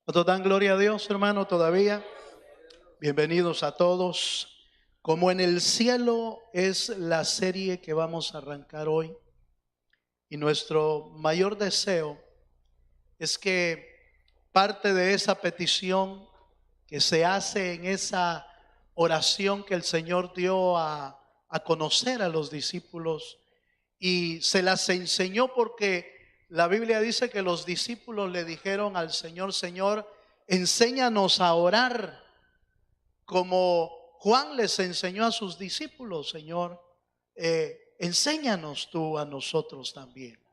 ¿Cuántos dan gloria a Dios, hermano, todavía? Bienvenidos a todos. Como en el cielo es la serie que vamos a arrancar hoy. Y nuestro mayor deseo es que parte de esa petición que se hace en esa oración que el Señor dio a conocer a los discípulos y se las enseñó porque la Biblia dice que los discípulos le dijeron al Señor: Señor, enséñanos a orar como Juan les enseñó a sus discípulos. Señor, enséñanos tú a nosotros también.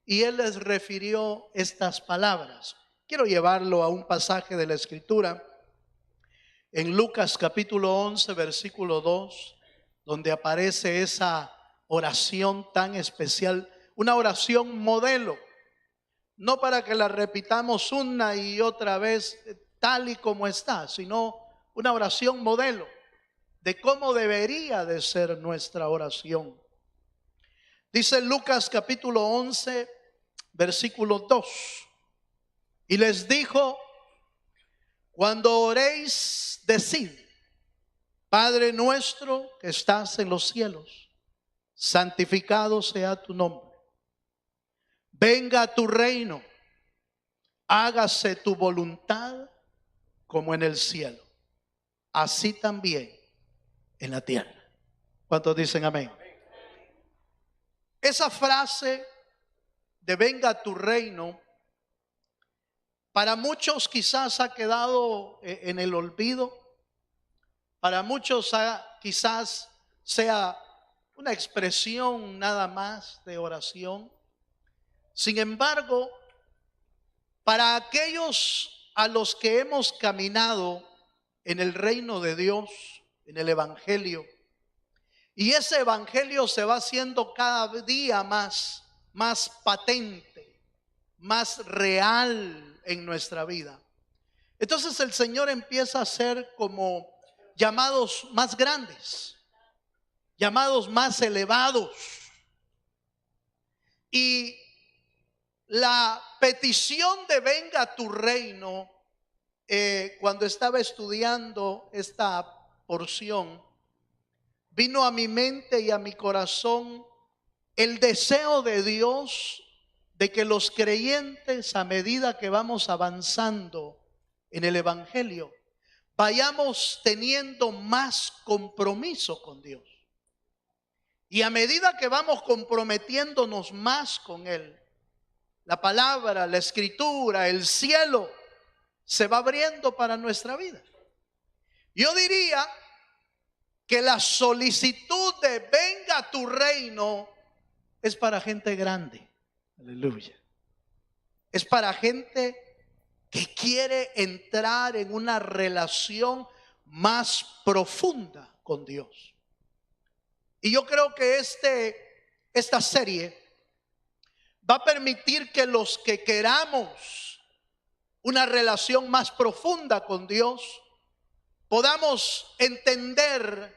Y Él les refirió estas palabras. Quiero llevarlo a un pasaje de la Escritura en Lucas capítulo 11 versículo 2, donde aparece esa oración tan especial, una oración modelo, no para que la repitamos una y otra vez tal y como está, sino una oración modelo de cómo debería de ser nuestra oración. Dice Lucas capítulo 11 versículo 2: y les dijo: cuando oréis, decid: Padre nuestro que estás en los cielos, santificado sea tu nombre. Venga tu reino, hágase tu voluntad como en el cielo, así también en la tierra. ¿Cuántos dicen amén? Esa frase de venga tu reino, para muchos quizás ha quedado en el olvido. Para muchos quizás sea una expresión nada más de oración. Sin embargo, para aquellos a los que hemos caminado en el reino de Dios, en el evangelio, y ese evangelio se va haciendo cada día más patente, más real en nuestra vida. Entonces el Señor empieza a hacer como llamados más grandes, llamados más elevados. Y la petición de venga tu reino, cuando estaba estudiando esta porción, vino a mi mente y a mi corazón el deseo de Dios de que los creyentes, a medida que vamos avanzando en el evangelio, vayamos teniendo más compromiso con Dios. Y a medida que vamos comprometiéndonos más con Él, la palabra, la escritura, el cielo se va abriendo para nuestra vida. Yo diría que la solicitud de venga tu reino es para gente grande. Aleluya. Es para gente que quiere entrar en una relación más profunda con Dios. Y yo creo que esta serie va a permitir que los que queramos una relación más profunda con Dios podamos entender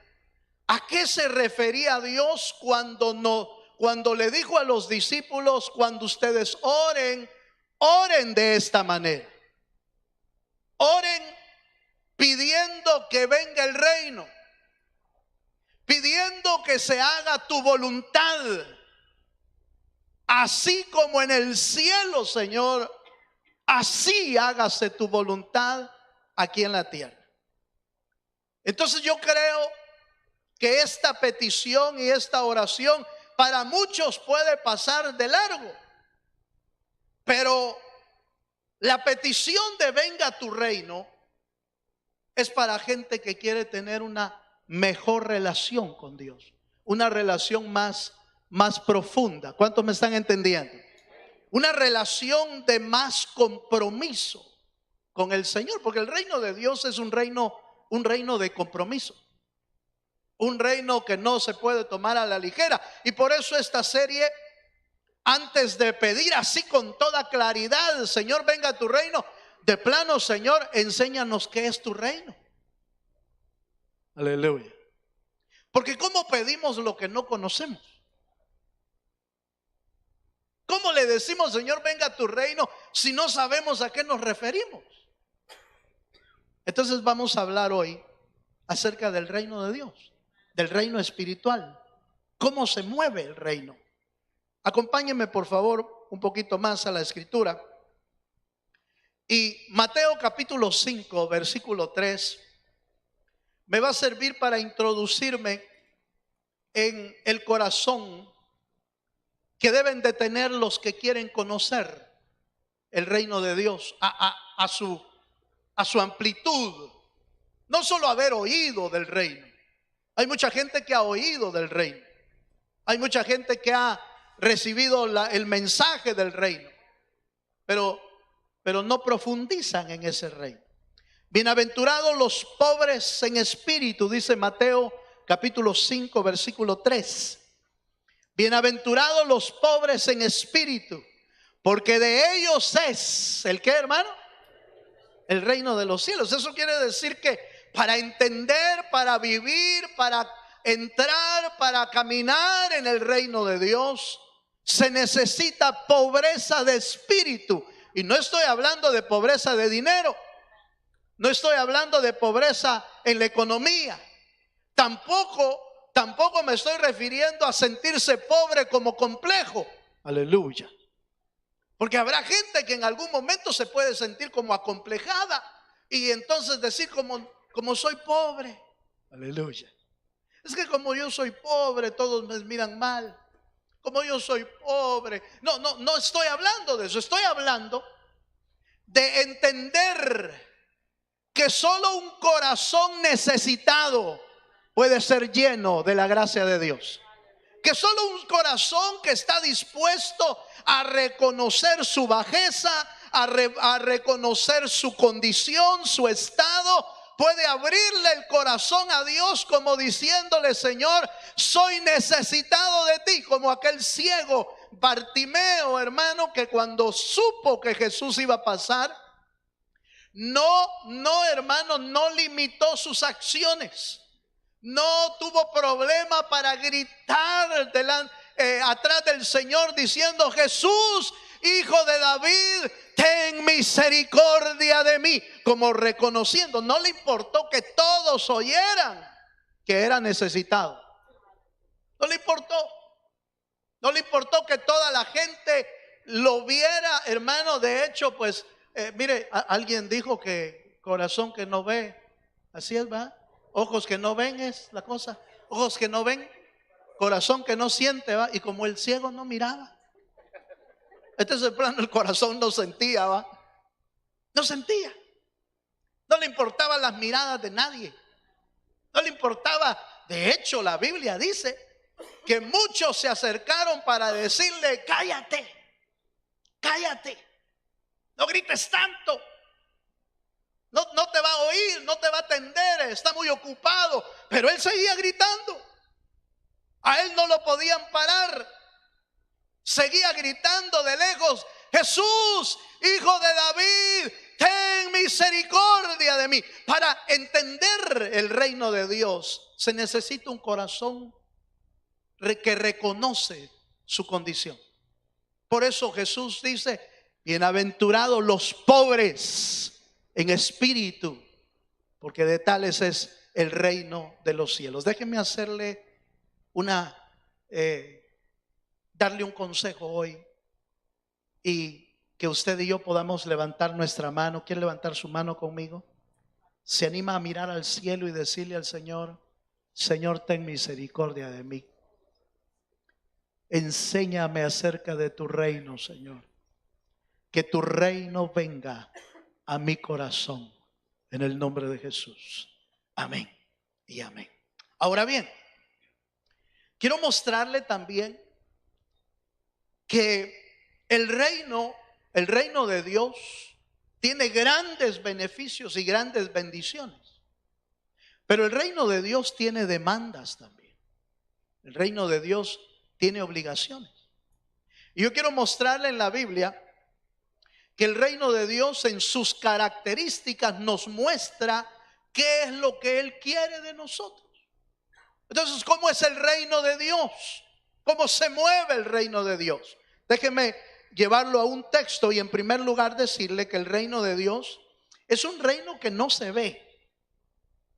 a qué se refería Dios cuando le dijo a los discípulos: cuando ustedes oren, oren de esta manera. Oren pidiendo que venga el reino, pidiendo que se haga tu voluntad, así como en el cielo, Señor, así hágase tu voluntad aquí en la tierra. Entonces yo creo que esta petición y esta oración para muchos puede pasar de largo, pero la petición de venga tu reino es para gente que quiere tener una mejor relación con Dios, una relación más profunda. ¿Cuántos me están entendiendo? Una relación de más compromiso con el Señor, porque el reino de Dios es un reino de compromiso, un reino que no se puede tomar a la ligera. Y por eso esta serie, antes de pedir así con toda claridad: Señor, venga a tu reino, de plano: Señor, enséñanos qué es tu reino. Aleluya. Porque ¿cómo pedimos lo que no conocemos? ¿Cómo le decimos: Señor, venga a tu reino, si no sabemos a qué nos referimos? Entonces vamos a hablar hoy acerca del reino de Dios, del reino espiritual. ¿Cómo se mueve el reino? Acompáñenme por favor un poquito más a la escritura. Y Mateo capítulo 5, versículo 3, me va a servir para introducirme en el corazón que deben de tener los que quieren conocer el reino de Dios a su amplitud. No solo haber oído del reino. Hay mucha gente que ha oído del reino. Hay mucha gente que ha recibido el mensaje del reino, pero no profundizan en ese reino. Bienaventurados los pobres en espíritu, dice Mateo capítulo 5, versículo 3. Bienaventurados los pobres en espíritu, porque de ellos es, ¿el qué, hermano? El reino de los cielos. Eso quiere decir que para entender, para vivir, para entrar, para caminar en el reino de Dios, se necesita pobreza de espíritu. Y no estoy hablando de pobreza de dinero, no estoy hablando de pobreza en la economía, tampoco me estoy refiriendo a sentirse pobre como complejo. Aleluya. Porque habrá gente que en algún momento se puede sentir como acomplejada y entonces decir como soy pobre. Aleluya. Es que como yo soy pobre, todos me miran mal. Como yo soy pobre. No estoy hablando de eso. Estoy hablando de entender que solo un corazón necesitado puede ser lleno de la gracia de Dios. Que solo un corazón que está dispuesto a reconocer su bajeza, a reconocer su condición, su estado, puede abrirle el corazón a Dios como diciéndole: Señor, soy necesitado de ti. Como aquel ciego Bartimeo, hermano, que cuando supo que Jesús iba a pasar, hermano, no limitó sus acciones. No tuvo problema para gritar atrás del Señor diciendo: Jesús, Hijo de David, ten misericordia de mí. Como reconociendo, no le importó que todos oyeran que era necesitado. No le importó. No le importó que toda la gente lo viera, hermano. De hecho, pues, mire, alguien dijo que corazón que no ve, así es, ¿va? Ojos que no ven es la cosa. Ojos que no ven, corazón que no siente, ¿va? Y como el ciego no miraba, entonces, plano, el corazón no sentía, ¿va? No sentía. No le importaban las miradas de nadie. No le importaba. De hecho, la Biblia dice que muchos se acercaron para decirle: cállate, cállate, no grites tanto. No te va a oír, no te va a atender, está muy ocupado. Pero él seguía gritando. A él no lo podían parar. Seguía gritando de lejos: Jesús, Hijo de David, ten misericordia de mí. Para entender el reino de Dios se necesita un corazón que reconoce su condición. Por eso Jesús dice: bienaventurados los pobres en espíritu, porque de tales es el reino de los cielos. Déjenme hacerle darle un consejo hoy, y que usted y yo podamos levantar nuestra mano. ¿Quiere levantar su mano conmigo? ¿Se anima a mirar al cielo y decirle al Señor: Señor, ten misericordia de mí? Enséñame acerca de tu reino, Señor. Que tu reino venga a mi corazón, en el nombre de Jesús. Amén y amén. Ahora bien, quiero mostrarle también que el reino de Dios tiene grandes beneficios y grandes bendiciones. Pero el reino de Dios tiene demandas también. El reino de Dios tiene obligaciones. Y yo quiero mostrarle en la Biblia que el reino de Dios, en sus características, nos muestra qué es lo que Él quiere de nosotros. Entonces, ¿cómo es el reino de Dios? ¿Cómo se mueve el reino de Dios? Déjeme llevarlo a un texto y en primer lugar decirle que el reino de Dios es un reino que no se ve.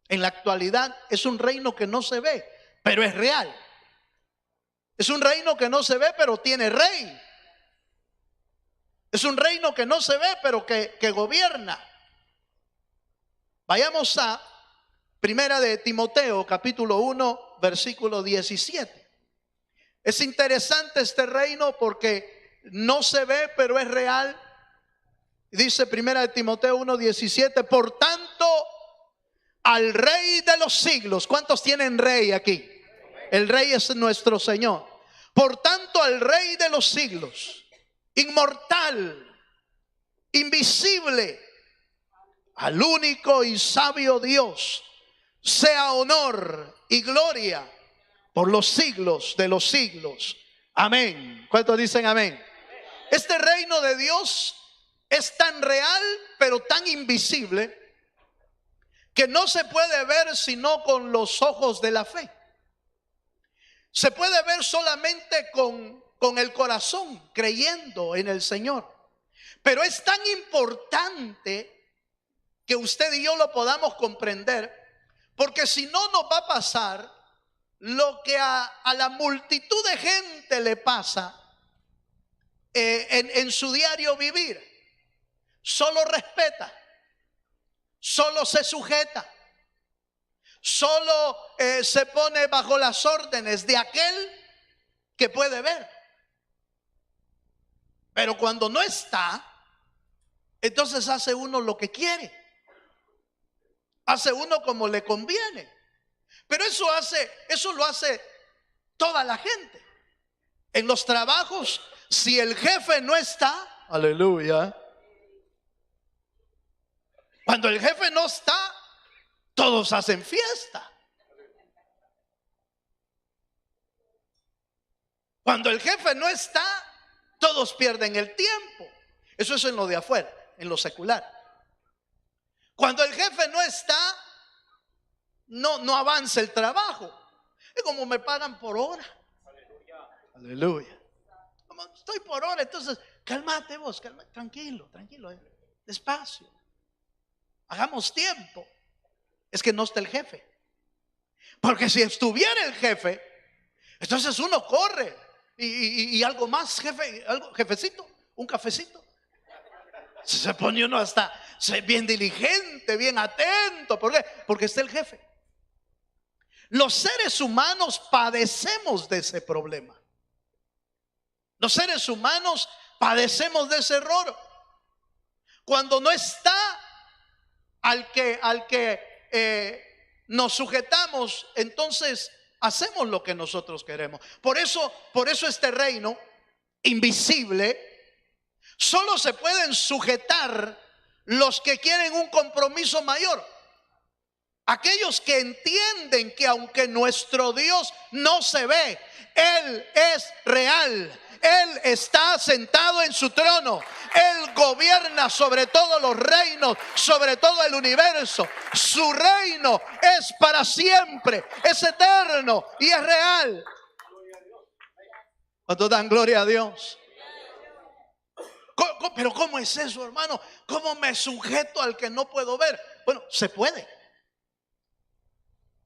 En la actualidad es un reino que no se ve, pero es real. Es un reino que no se ve, pero tiene rey. Es un reino que no se ve, pero que gobierna. Vayamos a Primera de Timoteo, capítulo 1, versículo 17. Es interesante este reino porque no se ve, pero es real. Dice Primera de Timoteo 1, 17, por tanto, al Rey de los siglos. ¿Cuántos tienen rey aquí? El Rey es nuestro Señor. Por tanto, al Rey de los siglos, inmortal, invisible, al único y sabio Dios, sea honor y gloria por los siglos de los siglos. Amén. ¿Cuántos dicen amén? Este reino de Dios es tan real, pero tan invisible, que no se puede ver sino con los ojos de la fe. Se puede ver solamente con el corazón, creyendo en el Señor. Pero es tan importante que usted y yo lo podamos comprender, porque si no nos va a pasar lo que a la multitud de gente le pasa en su diario vivir. Solo respeta, solo se sujeta, solo se pone bajo las órdenes de aquel que puede ver. Pero cuando no está, entonces hace uno lo que quiere, hace uno como le conviene. Pero eso lo hace toda la gente. En los trabajos, si el jefe no está, aleluya, cuando el jefe no está, todos hacen fiesta. Cuando el jefe no está, todos pierden el tiempo. Eso es en lo de afuera, en lo secular. Cuando el jefe no está, no avanza el trabajo. Es como me pagan por hora. Aleluya. Como estoy por hora, entonces cálmate vos, cálmate, tranquilo, despacio. Hagamos tiempo. Es que no está el jefe. Porque si estuviera el jefe, entonces uno corre y algo más, jefe, algo, jefecito, un cafecito. Se pone uno hasta bien diligente, bien atento. ¿Por qué? Porque está el jefe. Los seres humanos padecemos de ese problema. Los seres humanos padecemos de ese error. Cuando no está al que nos sujetamos, entonces hacemos lo que nosotros queremos. Por eso este reino invisible solo se pueden sujetar los que quieren un compromiso mayor. Aquellos que entienden que aunque nuestro Dios no se ve, Él es real. Él está sentado en su trono. Él gobierna sobre todos los reinos, sobre todo el universo. Su reino es para siempre, es eterno y es real. ¿Cuántos dan gloria a Dios? Pero ¿cómo es eso, hermano? ¿Cómo me sujeto al que no puedo ver? Bueno, se puede.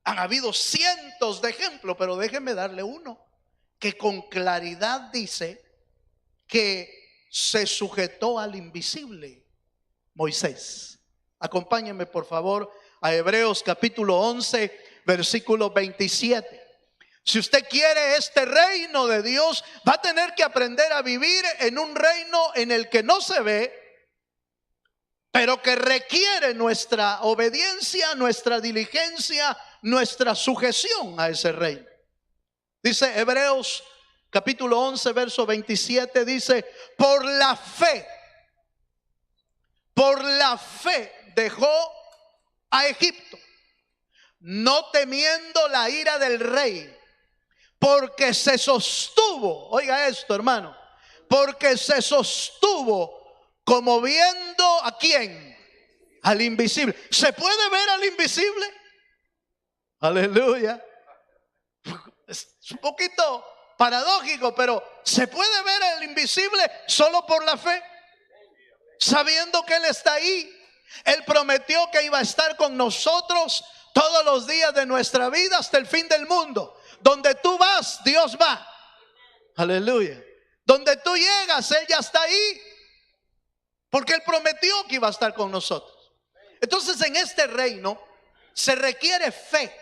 Han habido cientos de ejemplos, pero déjenme darle uno que con claridad dice que se sujetó al invisible: Moisés. Acompáñenme por favor a Hebreos capítulo 11, versículo 27. Si usted quiere este reino de Dios, va a tener que aprender a vivir en un reino en el que no se ve, pero que requiere nuestra obediencia, nuestra diligencia, nuestra sujeción a ese reino. Dice Hebreos capítulo 11, verso 27, dice: por la fe dejó a Egipto, no temiendo la ira del rey, porque se sostuvo, oiga esto, hermano, porque se sostuvo como viendo ¿a quién? Al invisible. ¿Se puede ver al invisible? Aleluya. Es un poquito paradójico, pero ¿se puede ver al invisible solo por la fe? Sabiendo que Él está ahí, Él prometió que iba a estar con nosotros todos los días de nuestra vida hasta el fin del mundo. Donde tú vas, Dios va. Aleluya. Donde tú llegas, Él ya está ahí. Porque Él prometió que iba a estar con nosotros. Entonces en este reino se requiere fe.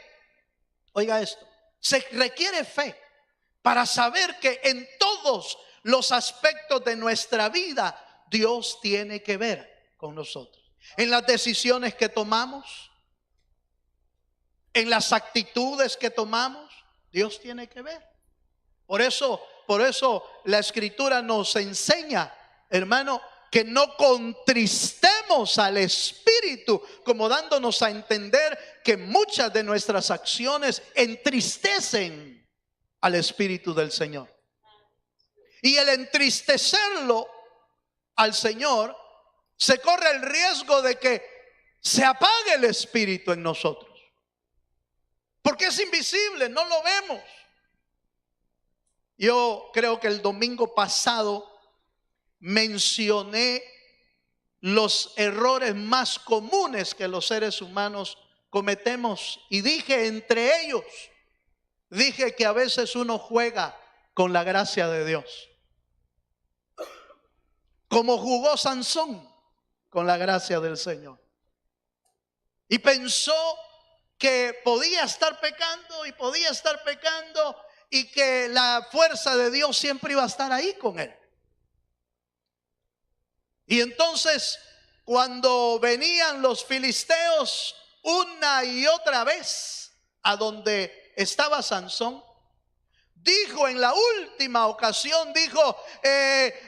Oiga esto. Se requiere fe para saber que en todos los aspectos de nuestra vida Dios tiene que ver con nosotros. En las decisiones que tomamos, en las actitudes que tomamos, Dios tiene que ver. Por eso la Escritura nos enseña, hermano, que no contristemos al Espíritu, como dándonos a entender que muchas de nuestras acciones entristecen al Espíritu del Señor. Y el entristecerlo al Señor, se corre el riesgo de que se apague el Espíritu en nosotros. Porque es invisible, no lo vemos. Yo creo que el domingo pasado mencioné los errores más comunes que los seres humanos cometemos. Y dije entre ellos, dije que a veces uno juega con la gracia de Dios. Como jugó Sansón con la gracia del Señor. Y pensó que podía estar pecando y podía estar pecando y que la fuerza de Dios siempre iba a estar ahí con él. Y entonces cuando venían los filisteos una y otra vez a donde estaba Sansón, dijo en la última ocasión, dijo,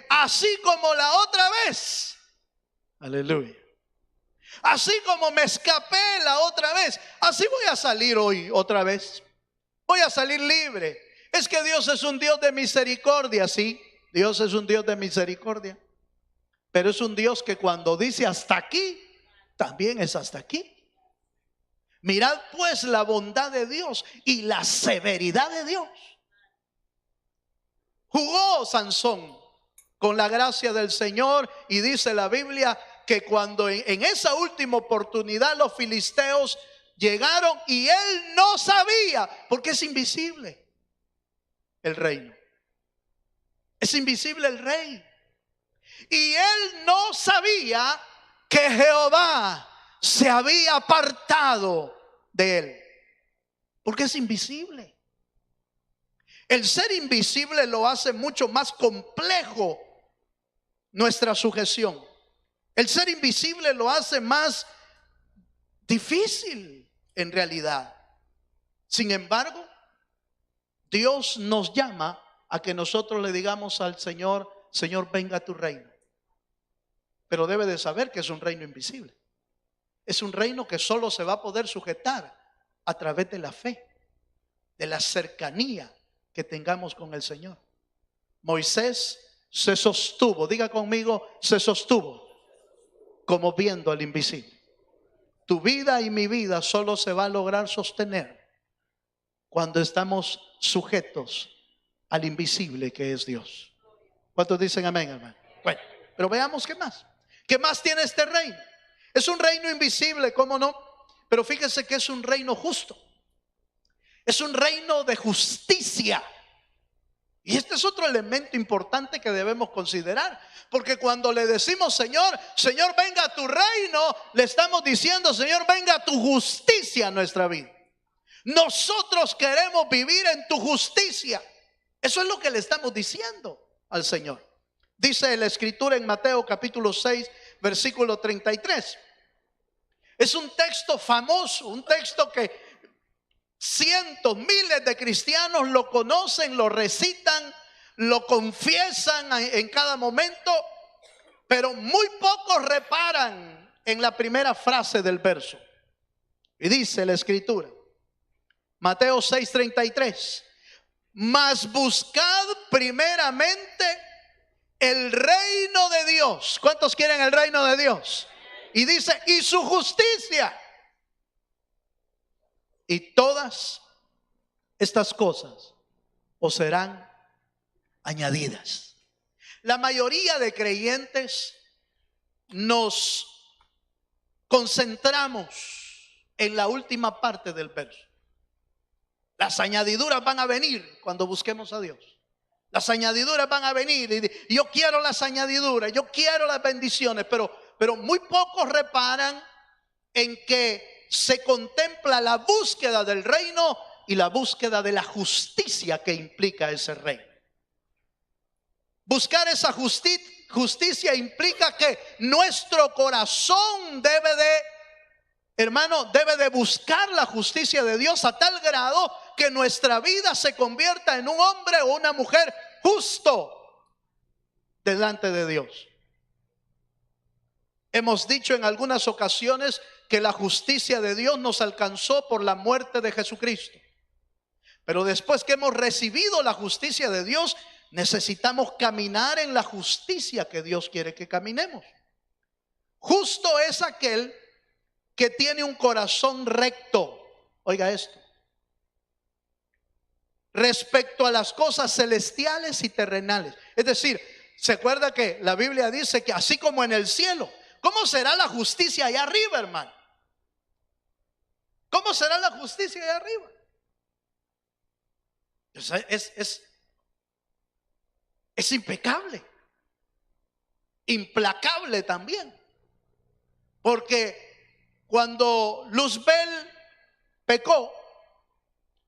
así como la otra vez, aleluya, así como me escapé la otra vez, así voy a salir hoy otra vez. Voy a salir libre. Es que Dios es un Dios de misericordia, sí, Dios es un Dios de misericordia. Pero es un Dios que cuando dice hasta aquí, también es hasta aquí. Mirad pues la bondad de Dios y la severidad de Dios. Jugó Sansón con la gracia del Señor y dice la Biblia que cuando en esa última oportunidad los filisteos llegaron y él no sabía, porque es invisible el reino. Es invisible el rey. Y él no sabía que Jehová se había apartado de él, porque es invisible. El ser invisible lo hace mucho más complejo nuestra sujeción. El ser invisible lo hace más difícil en realidad. Sin embargo, Dios nos llama a que nosotros le digamos al Señor, Señor, venga a tu reino. Pero debe de saber que es un reino invisible. Es un reino que solo se va a poder sujetar a través de la fe, de la cercanía que tengamos con el Señor. Moisés se sostuvo, diga conmigo, se sostuvo como viendo al invisible. Tu vida y mi vida solo se va a lograr sostener cuando estamos sujetos al invisible que es Dios. ¿Cuántos dicen amén, hermano? Bueno, pero veamos qué más. ¿Qué más tiene este reino? Es un reino invisible, ¿cómo no? Pero fíjese que es un reino justo. Es un reino de justicia. Y este es otro elemento importante que debemos considerar. Porque cuando le decimos, Señor, Señor, venga a tu reino, le estamos diciendo, Señor, venga a tu justicia a nuestra vida. Nosotros queremos vivir en tu justicia. Eso es lo que le estamos diciendo al Señor. Dice la Escritura en Mateo capítulo 6, versículo 33. Es un texto famoso, un texto que cientos, miles de cristianos lo conocen, lo recitan, lo confiesan en cada momento, pero muy pocos reparan en la primera frase del verso. Y dice la Escritura, Mateo 6:33, mas buscad primeramente el reino de Dios. ¿Cuántos quieren el reino de Dios? Y dice, y su justicia. Y todas estas cosas os serán añadidas. La mayoría de creyentes nos concentramos en la última parte del verso. Las añadiduras van a venir cuando busquemos a Dios. Las añadiduras van a venir y yo quiero las añadiduras, yo quiero las bendiciones, pero muy pocos reparan en que se contempla la búsqueda del reino y la búsqueda de la justicia que implica ese reino. Buscar esa justicia implica que nuestro corazón debe de buscar la justicia de Dios a tal grado que nuestra vida se convierta en un hombre o una mujer justo delante de Dios. Hemos dicho en algunas ocasiones que la justicia de Dios nos alcanzó por la muerte de Jesucristo. Pero después que hemos recibido la justicia de Dios, necesitamos caminar en la justicia que Dios quiere que caminemos. Justo es aquel que tiene un corazón recto. Oiga esto. Respecto a las cosas celestiales y terrenales. Es decir, ¿se acuerda que la Biblia dice que así como en el cielo? ¿Cómo será la justicia allá arriba, hermano? ¿Cómo será la justicia allá arriba? Es impecable, implacable también. Porque cuando Luzbel pecó,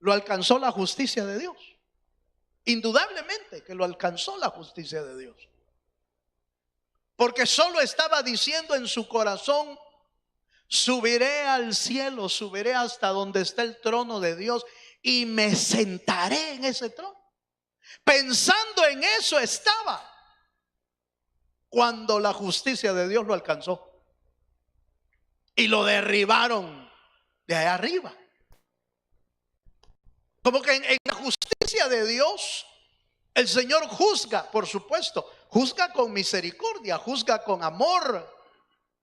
lo alcanzó la justicia de Dios. Indudablemente que lo alcanzó la justicia de Dios. Porque solo estaba diciendo en su corazón: subiré al cielo, subiré hasta donde está el trono de Dios y me sentaré en ese trono. Pensando en eso estaba cuando la justicia de Dios lo alcanzó y lo derribaron de allá arriba. Como que en la justicia de Dios el Señor juzga, por supuesto, juzga con misericordia, juzga con amor.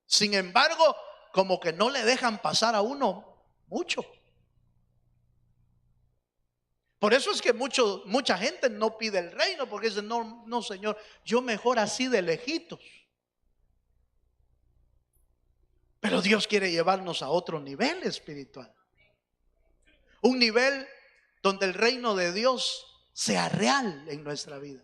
Sin embargo, como que no le dejan pasar a uno mucho. Por eso es que mucha gente no pide el reino, porque dice: no, Señor, yo mejor así de lejitos. Pero Dios quiere llevarnos a otro nivel espiritual. Un nivel donde el reino de Dios sea real en nuestra vida.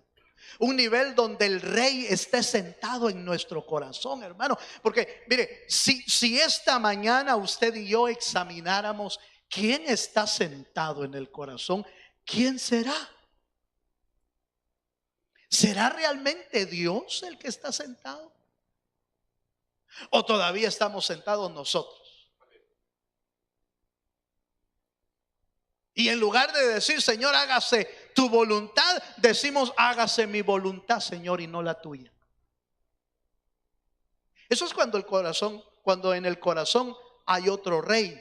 Un nivel donde el Rey esté sentado en nuestro corazón, hermano. Porque mire, si esta mañana usted y yo examináramos quién está sentado en el corazón, ¿quién será? ¿Será realmente Dios el que está sentado? ¿O todavía estamos sentados nosotros? Y en lugar de decir: Señor, hágase tu voluntad, decimos: hágase mi voluntad, Señor, y no la tuya. Eso es cuando en el corazón hay otro rey.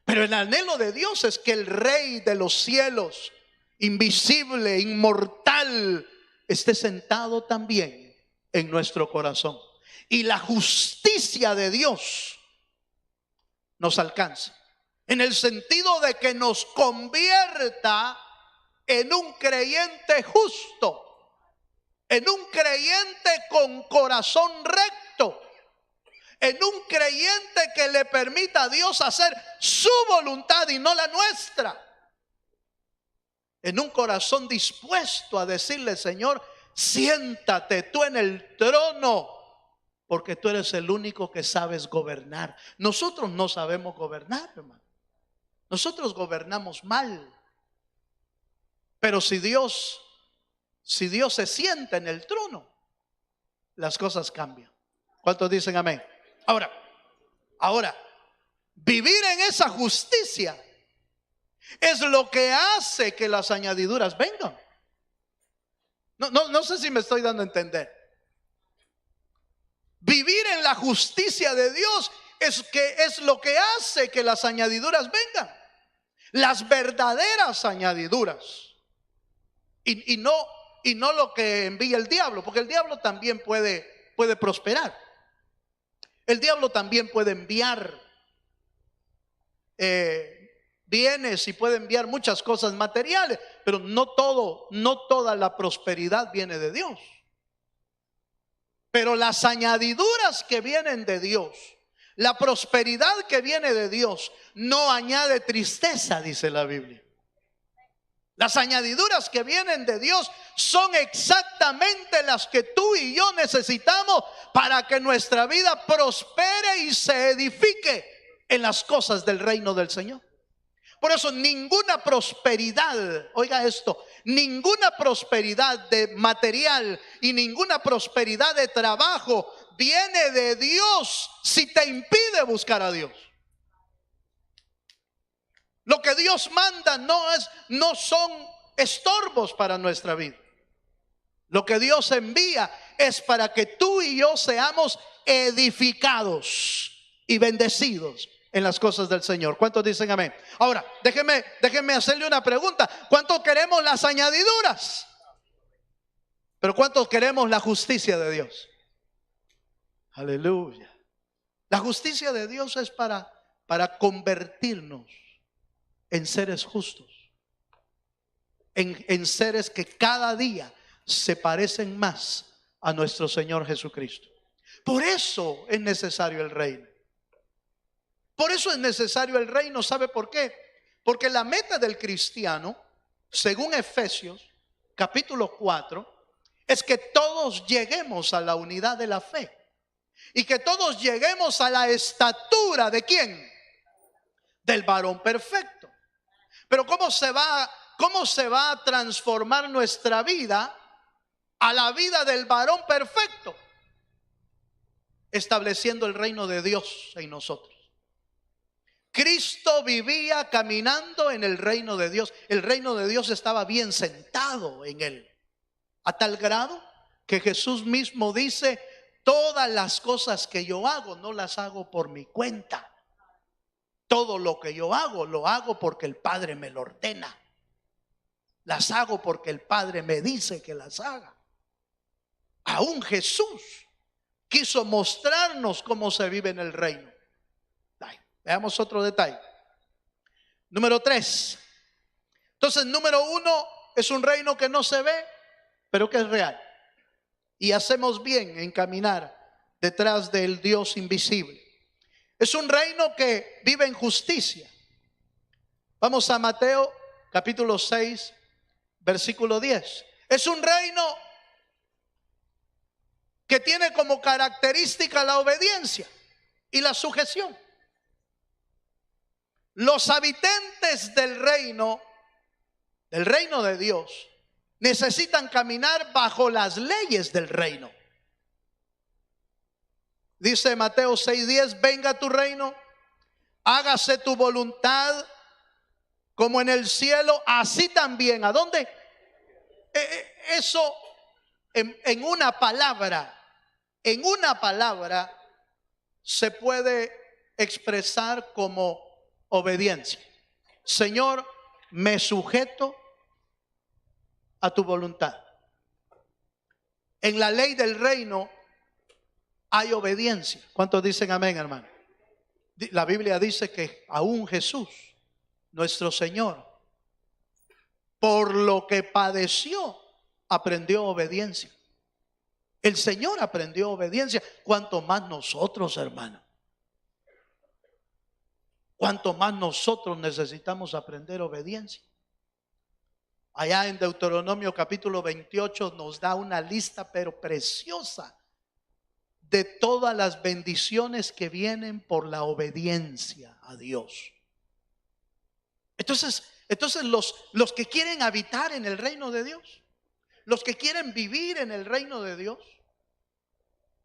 Pero el anhelo de Dios es que el Rey de los cielos, invisible, inmortal, esté sentado también en nuestro corazón. Y la justicia de Dios nos alcanza, en el sentido de que nos convierta en un creyente justo, en un creyente con corazón recto, en un creyente que le permita a Dios hacer su voluntad y no la nuestra, en un corazón dispuesto a decirle: Señor, siéntate tú en el trono, porque tú eres el único que sabes gobernar. Nosotros no sabemos gobernar, hermano. Nosotros gobernamos mal. Pero si Dios se sienta en el trono, las cosas cambian. ¿Cuántos dicen amén? Ahora, vivir en esa justicia es lo que hace que las añadiduras vengan. No sé si me estoy dando a entender. Vivir en la justicia de Dios es lo que hace que las añadiduras vengan. Las verdaderas añadiduras. Y no lo que envía el diablo, porque el diablo también puede prosperar. El diablo también puede enviar bienes y puede enviar muchas cosas materiales, pero no toda la prosperidad viene de Dios. Pero las añadiduras que vienen de Dios, la prosperidad que viene de Dios, no añade tristeza, dice la Biblia. Las añadiduras que vienen de Dios son exactamente las que tú y yo necesitamos para que nuestra vida prospere y se edifique en las cosas del reino del Señor. Por eso ninguna prosperidad, oiga esto, ninguna prosperidad de material y ninguna prosperidad de trabajo viene de Dios si te impide buscar a Dios. Lo que Dios manda no son estorbos para nuestra vida. Lo que Dios envía es para que tú y yo seamos edificados y bendecidos en las cosas del Señor. ¿Cuántos dicen amén? Ahora, déjeme hacerle una pregunta. ¿Cuántos queremos las añadiduras? Pero ¿cuántos queremos la justicia de Dios? Aleluya. La justicia de Dios es para convertirnos en seres justos, en seres que cada día se parecen más a nuestro Señor Jesucristo. Por eso es necesario el reino. Por eso es necesario el reino. ¿Sabe por qué? Porque la meta del cristiano, según Efesios capítulo 4, es que todos lleguemos a la unidad de la fe y que todos lleguemos a la estatura ¿de quién? Del varón perfecto. Pero ¿cómo se va a transformar nuestra vida a la vida del varón perfecto? Estableciendo el reino de Dios en nosotros. Cristo vivía caminando en el reino de Dios. El reino de Dios estaba bien sentado en él, a tal grado que Jesús mismo dice: todas las cosas que yo hago no las hago por mi cuenta. Todo lo que yo hago, lo hago porque el Padre me lo ordena. Las hago porque el Padre me dice que las haga. Aún Jesús quiso mostrarnos cómo se vive en el reino. Veamos otro detalle. Número 3. Entonces, número 1 es un reino que no se ve, pero que es real. Y hacemos bien en caminar detrás del Dios invisible. Es un reino que vive en justicia. Vamos a Mateo capítulo 6, versículo 10. Es un reino que tiene como característica la obediencia y la sujeción. Los habitantes del reino de Dios, necesitan caminar bajo las leyes del reino. Dice Mateo 6:10: venga tu reino, hágase tu voluntad como en el cielo, así también. ¿A dónde? Eso en una palabra se puede expresar como obediencia. Señor, me sujeto a tu voluntad. En la ley del reino hay obediencia. ¿Cuántos dicen amén, hermano? La Biblia dice que aún Jesús, nuestro Señor, por lo que padeció, aprendió obediencia. El Señor aprendió obediencia. ¿Cuánto más nosotros, hermano? ¿Cuánto más nosotros necesitamos aprender obediencia? Allá en Deuteronomio capítulo 28 nos da una lista pero preciosa de todas las bendiciones que vienen por la obediencia a Dios. Entonces los que quieren habitar en el reino de Dios, los que quieren vivir en el reino de Dios,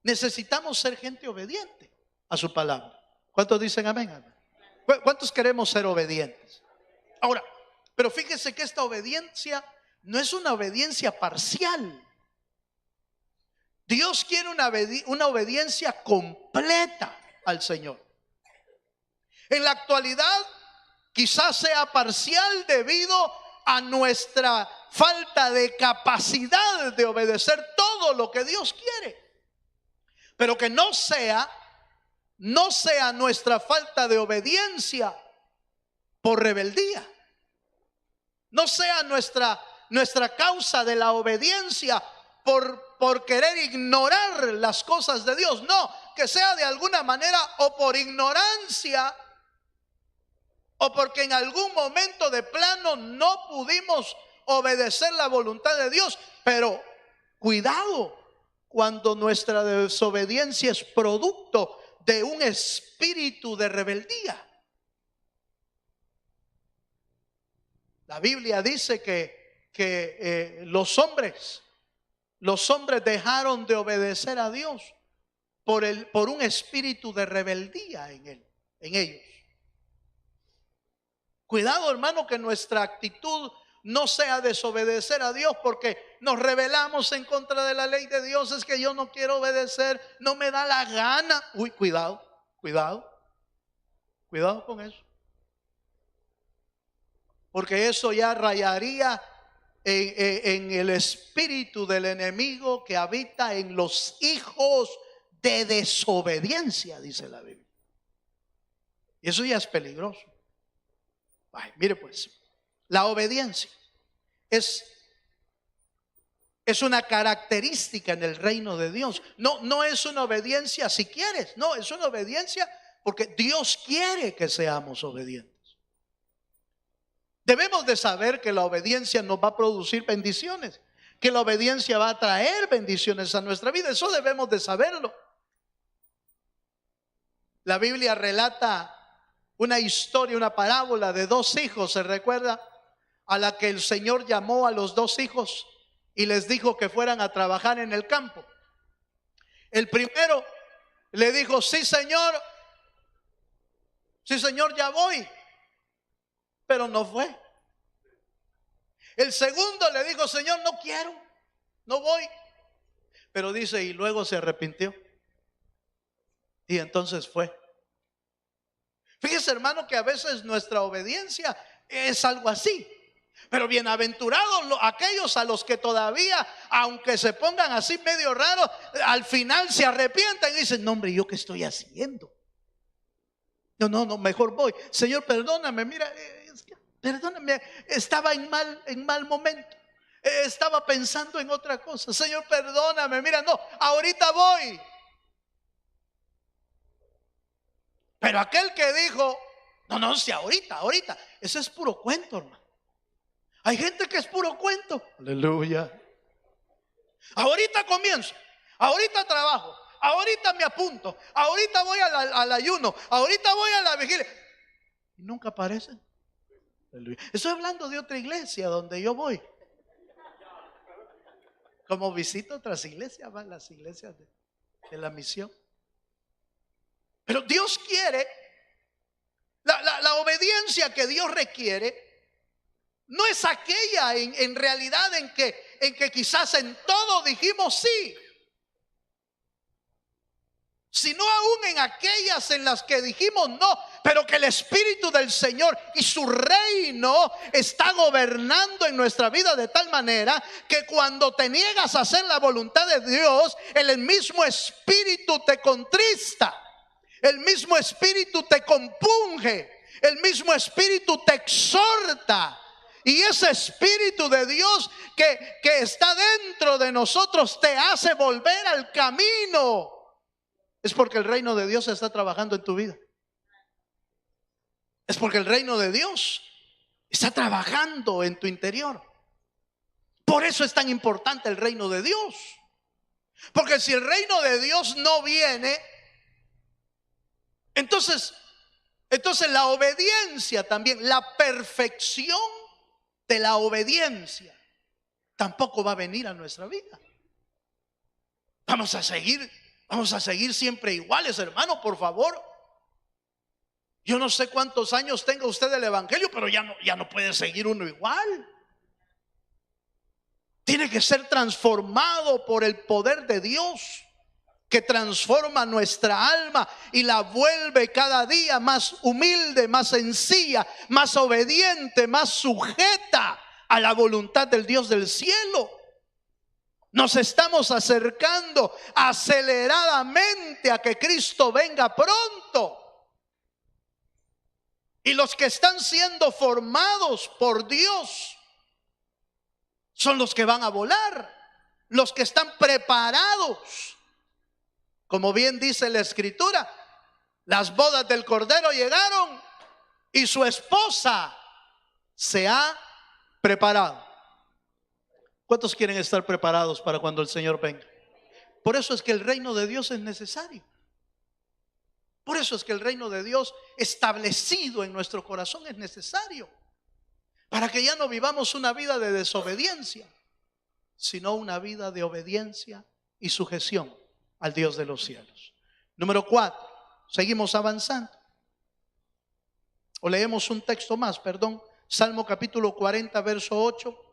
necesitamos ser gente obediente a su palabra. ¿Cuántos dicen amén? ¿Cuántos queremos ser obedientes? Ahora, pero fíjese que esta obediencia no es una obediencia parcial. Dios quiere una obediencia completa al Señor. En la actualidad quizás sea parcial debido a nuestra falta de capacidad de obedecer todo lo que Dios quiere. Pero que no sea nuestra falta de obediencia por rebeldía. No sea nuestra causa de la obediencia por querer ignorar las cosas de Dios. No, que sea de alguna manera o por ignorancia o porque en algún momento de plano no pudimos obedecer la voluntad de Dios. Pero cuidado cuando nuestra desobediencia es producto de un espíritu de rebeldía. La Biblia dice que los hombres dejaron de obedecer a Dios por un espíritu de rebeldía en ellos. Cuidado, hermano, que nuestra actitud no sea desobedecer a Dios porque nos rebelamos en contra de la ley de Dios. Es que yo no quiero obedecer, no me da la gana. Uy, cuidado con eso. Porque eso ya rayaría en el espíritu del enemigo que habita en los hijos de desobediencia, dice la Biblia. Y eso ya es peligroso. Ay, mire pues, la obediencia es una característica en el reino de Dios. No es una obediencia si quieres, no, es una obediencia porque Dios quiere que seamos obedientes. Debemos de saber que la obediencia nos va a producir bendiciones, que la obediencia va a traer bendiciones a nuestra vida. Eso debemos de saberlo. La Biblia relata una historia, una parábola de dos hijos, ¿se recuerda? A la que el Señor llamó a los dos hijos y les dijo que fueran a trabajar en el campo. El primero le dijo: sí señor, ya voy. Pero no fue. El segundo le dijo: Señor, no quiero, no voy. Pero dice, y luego se arrepintió. Y entonces fue. Fíjese, hermano, que a veces nuestra obediencia es algo así. Pero bienaventurados aquellos a los que todavía, aunque se pongan así medio raros, al final se arrepientan y dicen: no, hombre, ¿yo qué estoy haciendo? No, mejor voy. Señor, perdóname, mira, perdóname, estaba en mal momento. Estaba pensando en otra cosa. Señor, perdóname, mira, no, ahorita voy. Pero aquel que dijo: no, si ahorita, eso es puro cuento, hermano. Hay gente que es puro cuento. Aleluya. Ahorita comienzo, ahorita trabajo, ahorita me apunto, ahorita voy al ayuno, ahorita voy a la vigilia. Y nunca aparecen. Estoy hablando de otra iglesia donde yo voy. Como visito otras iglesias, van las iglesias de la misión. Pero Dios quiere, la obediencia que Dios requiere no es aquella en realidad en que quizás en todo dijimos sí, sino aún en aquellas en las que dijimos no, pero que el Espíritu del Señor y su reino está gobernando en nuestra vida de tal manera que cuando te niegas a hacer la voluntad de Dios, el mismo Espíritu te contrista, el mismo Espíritu te compunge, el mismo Espíritu te exhorta. Y ese Espíritu de Dios que está dentro de nosotros te hace volver al camino. Es porque el reino de Dios está trabajando en tu vida. Es porque el reino de Dios está trabajando en tu interior. Por eso es tan importante el reino de Dios. Porque si el reino de Dios no viene, entonces la obediencia también, la perfección de la obediencia tampoco va a venir a nuestra vida. Vamos a seguir siempre iguales, hermano, por favor. Yo no sé cuántos años tenga usted del evangelio, pero ya no puede seguir uno igual. Tiene que ser transformado por el poder de Dios, que transforma nuestra alma y la vuelve cada día más humilde, más sencilla, más obediente, más sujeta a la voluntad del Dios del cielo. Nos estamos acercando aceleradamente a que Cristo venga pronto. Y los que están siendo formados por Dios son los que van a volar. los que están preparados. Como bien dice la Escritura, las bodas del Cordero llegaron y su esposa se ha preparado. ¿Cuántos quieren estar preparados para cuando el Señor venga? Por eso es que el reino de Dios es necesario. Por eso es que el reino de Dios establecido en nuestro corazón es necesario. Para que ya no vivamos una vida de desobediencia, sino una vida de obediencia y sujeción al Dios de los cielos. Número 4, seguimos avanzando. O leemos un texto más, perdón. Salmo capítulo 40, verso 8.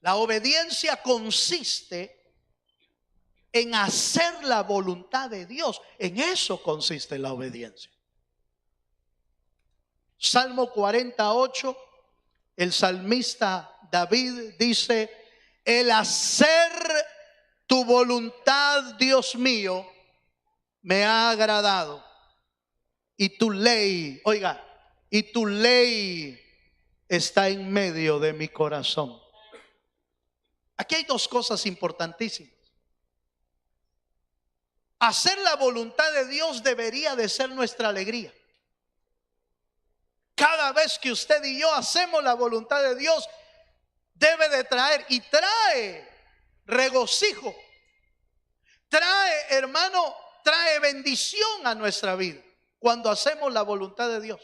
La obediencia consiste en hacer la voluntad de Dios. En eso consiste la obediencia. Salmo 48, el salmista David dice: el hacer tu voluntad, Dios mío, me ha agradado. Y tu ley, oiga, y tu ley está en medio de mi corazón. Aquí hay dos cosas importantísimas. Hacer la voluntad de Dios debería de ser nuestra alegría. Cada vez que usted y yo hacemos la voluntad de Dios, debe de traer, y trae regocijo, trae, hermano, trae bendición a nuestra vida cuando hacemos la voluntad de Dios.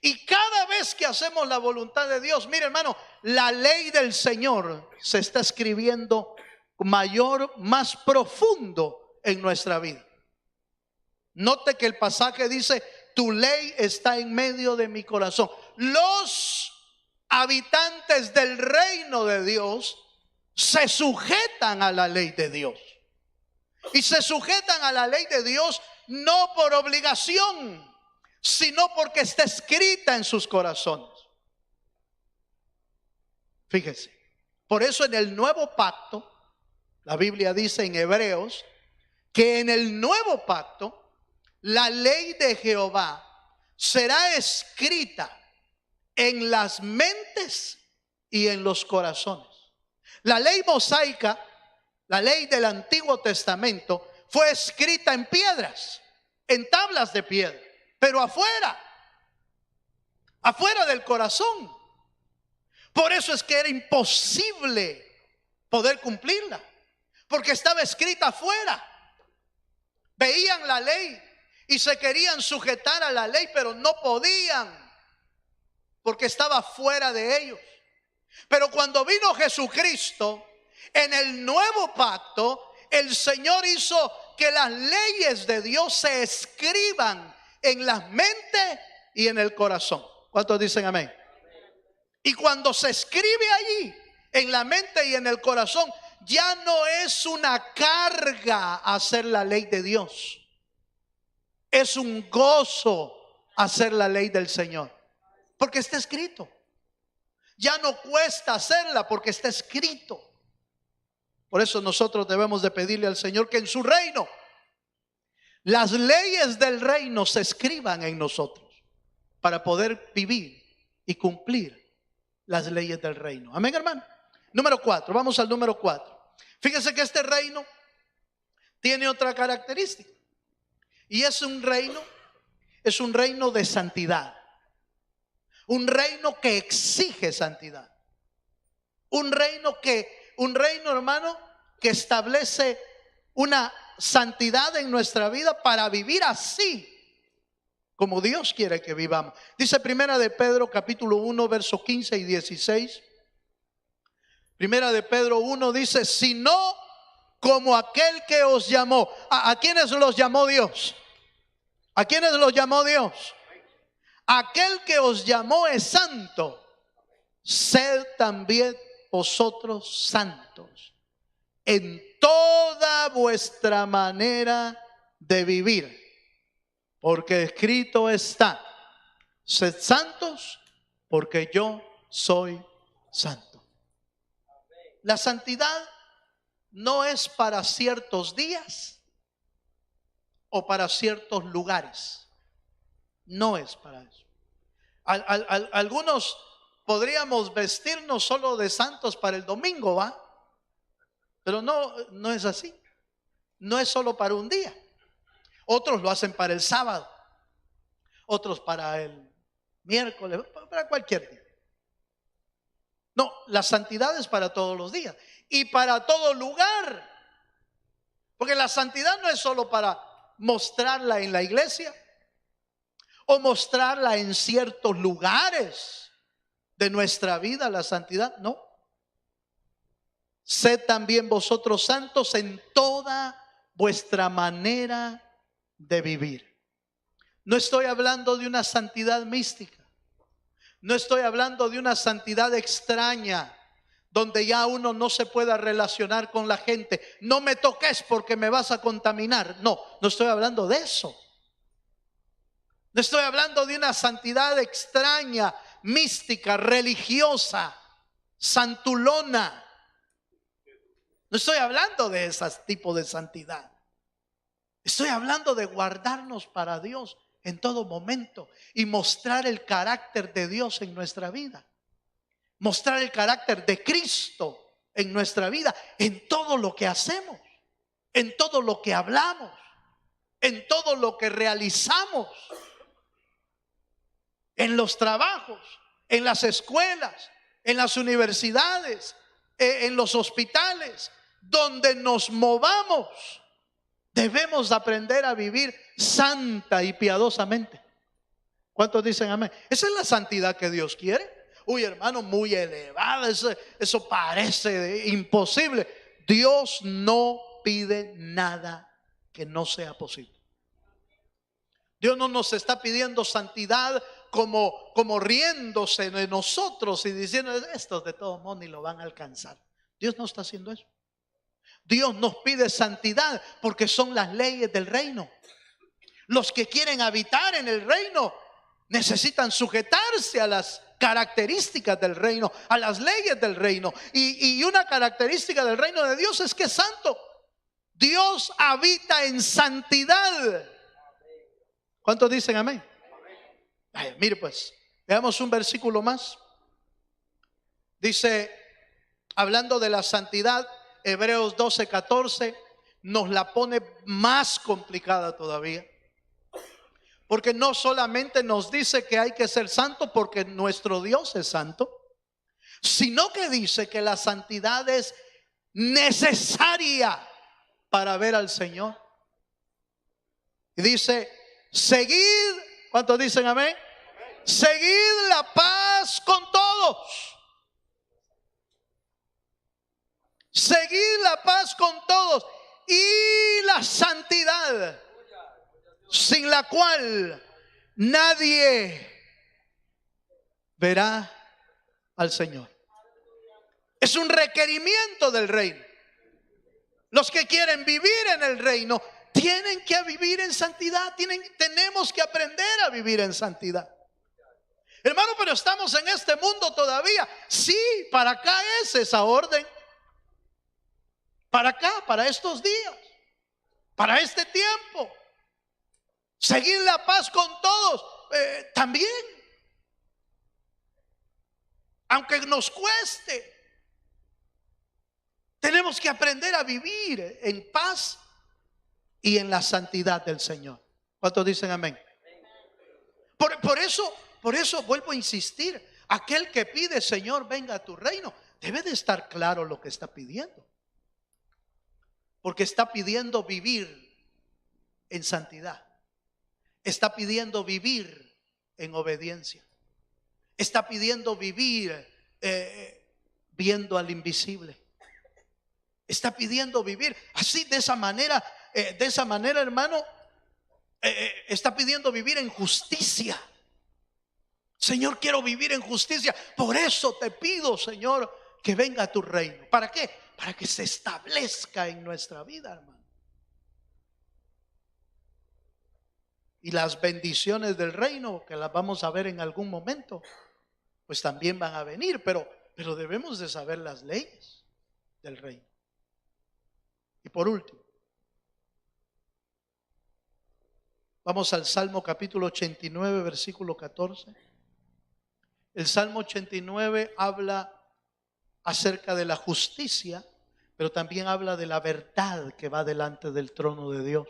Y cada vez que hacemos la voluntad de Dios, mire, hermano, la ley del Señor se está escribiendo mayor, más profundo en nuestra vida. Note que el pasaje dice: tu ley está en medio de mi corazón. Los habitantes del reino de Dios se sujetan a la ley de Dios. Y se sujetan a la ley de Dios no por obligación, sino porque está escrita en sus corazones. Fíjese, por eso en el nuevo pacto, la Biblia dice en Hebreos que en el nuevo pacto la ley de Jehová será escrita en las mentes y en los corazones. La ley mosaica, la ley del Antiguo Testamento, fue escrita en piedras, en tablas de piedra, pero afuera del corazón. Por eso es que era imposible poder cumplirla, porque estaba escrita afuera. Veían la ley y se querían sujetar a la ley, pero no podían, porque estaba fuera de ellos. Pero cuando vino Jesucristo, en el nuevo pacto, el Señor hizo que las leyes de Dios se escriban en las mentes y en el corazón. ¿Cuántos dicen amén? Y cuando se escribe allí, en la mente y en el corazón, ya no es una carga hacer la ley de Dios. Es un gozo hacer la ley del Señor, porque está escrito. Ya no cuesta hacerla porque está escrito. Por eso nosotros debemos de pedirle al Señor que en su reino las leyes del reino se escriban en nosotros para poder vivir y cumplir las leyes del reino. Amén, hermano. Número 4, vamos al número 4. Fíjese que este reino tiene otra característica, y es un reino de santidad. Un reino que exige santidad. Un reino, hermano, que establece una santidad en nuestra vida para vivir así como Dios quiere que vivamos. Dice Primera de Pedro capítulo 1 versos 15 y 16. Primera de Pedro 1 dice: sino como aquel que os llamó. ¿A quiénes los llamó Dios? ¿A quiénes los llamó Dios? Aquel que os llamó es santo, sed también vosotros santos en toda vuestra manera de vivir, porque escrito está: sed santos porque yo soy santo. La santidad no es para ciertos días o para ciertos lugares. No es para eso. Algunos podríamos vestirnos solo de santos para el domingo, ¿va? Pero no es así. No es solo para un día. Otros lo hacen para el sábado, otros para el miércoles, para cualquier día. No, la santidad es para todos los días y para todo lugar. Porque la santidad no es solo para mostrarla en la iglesia o mostrarla en ciertos lugares de nuestra vida, la santidad, no. Sed también vosotros santos en toda vuestra manera de vivir. No estoy hablando de una santidad mística. No estoy hablando de una santidad extraña, donde ya uno no se pueda relacionar con la gente. No me toques porque me vas a contaminar. No estoy hablando de eso. No estoy hablando de una santidad extraña, mística, religiosa, santulona. No estoy hablando de ese tipo de santidad. Estoy hablando de guardarnos para Dios en todo momento y mostrar el carácter de Dios en nuestra vida. Mostrar el carácter de Cristo en nuestra vida, en todo lo que hacemos, en todo lo que hablamos, en todo lo que realizamos, en los trabajos, en las escuelas, en las universidades, en los hospitales, donde nos movamos. Debemos aprender a vivir santa y piadosamente. ¿Cuántos dicen amén? Esa es la santidad que Dios quiere. Uy, hermano, muy elevada, eso parece imposible. Dios no pide nada que no sea posible. Dios no nos está pidiendo santidad como riéndose de nosotros y diciendo, estos de todo modo ni lo van a alcanzar. Dios no está haciendo eso. Dios nos pide santidad porque son las leyes del reino. Los que quieren habitar en el reino necesitan sujetarse a las características del reino, a las leyes del reino. Y una característica del reino de Dios es que es santo. Dios habita en santidad. ¿Cuántos dicen amén? Ay, mire pues, veamos un versículo más. Dice, hablando de la santidad, Hebreos 12:14 nos la pone más complicada todavía. Porque no solamente nos dice que hay que ser santo porque nuestro Dios es santo, sino que dice que la santidad es necesaria para ver al Señor. Y dice, seguid, ¿cuántos dicen amén? Seguid la paz con todos. Seguid la paz con todos y la santidad, sin la cual nadie verá al Señor. Es un requerimiento del reino. Los que quieren vivir en el reino tienen que vivir en santidad. Tenemos que aprender a vivir en santidad. Hermano, pero estamos en este mundo todavía. Sí, para acá es esa orden. Para acá, para estos días, para este tiempo. Seguir la paz con todos, también. Aunque nos cueste, tenemos que aprender a vivir en paz y en la santidad del Señor. ¿Cuántos dicen amén? Por eso vuelvo a insistir. Aquel que pide, Señor, venga a tu reino, debe de estar claro lo que está pidiendo. Porque está pidiendo vivir en santidad. Está pidiendo vivir en obediencia. Está pidiendo vivir viendo al invisible. Está pidiendo vivir así, de esa manera, hermano. Está pidiendo vivir en justicia. Señor, quiero vivir en justicia. Por eso te pido, Señor, que venga a tu reino. ¿Para qué? Para que se establezca en nuestra vida, hermano. Y las bendiciones del reino, que las vamos a ver en algún momento, pues también van a venir, pero debemos de saber las leyes del reino. Y por último, vamos al Salmo capítulo 89, versículo 14. El Salmo 89 habla acerca de la justicia, pero también habla de la verdad que va delante del trono de Dios.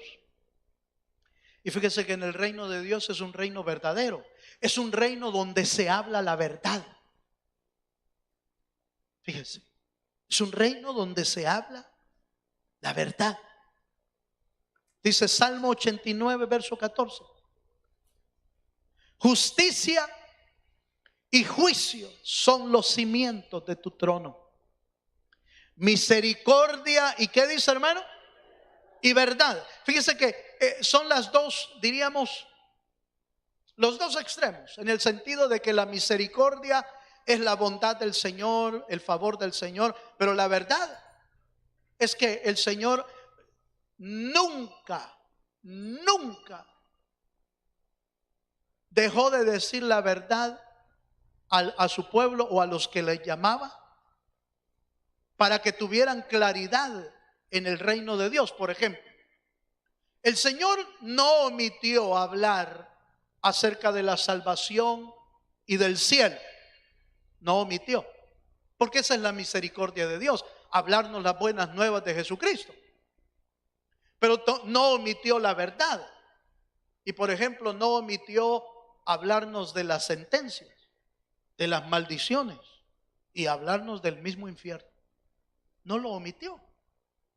Y fíjese que en el reino de Dios es un reino verdadero, es un reino donde se habla la verdad. Fíjese, es un reino donde se habla la verdad. Dice Salmo 89, verso 14. Justicia y juicio son los cimientos de tu trono. Misericordia y ¿qué dice, hermano? Y verdad. Fíjese que son las dos, diríamos, los dos extremos, en el sentido de que la misericordia es la bondad del Señor, el favor del Señor, pero la verdad es que el Señor nunca dejó de decir la verdad a su pueblo o a los que le llamaba, para que tuvieran claridad en el reino de Dios. Por ejemplo, el Señor no omitió hablar acerca de la salvación y del cielo. No omitió, porque esa es la misericordia de Dios, hablarnos las buenas nuevas de Jesucristo. Pero no omitió la verdad. Y por ejemplo, no omitió hablarnos de las sentencias, de las maldiciones y hablarnos del mismo infierno. No lo omitió.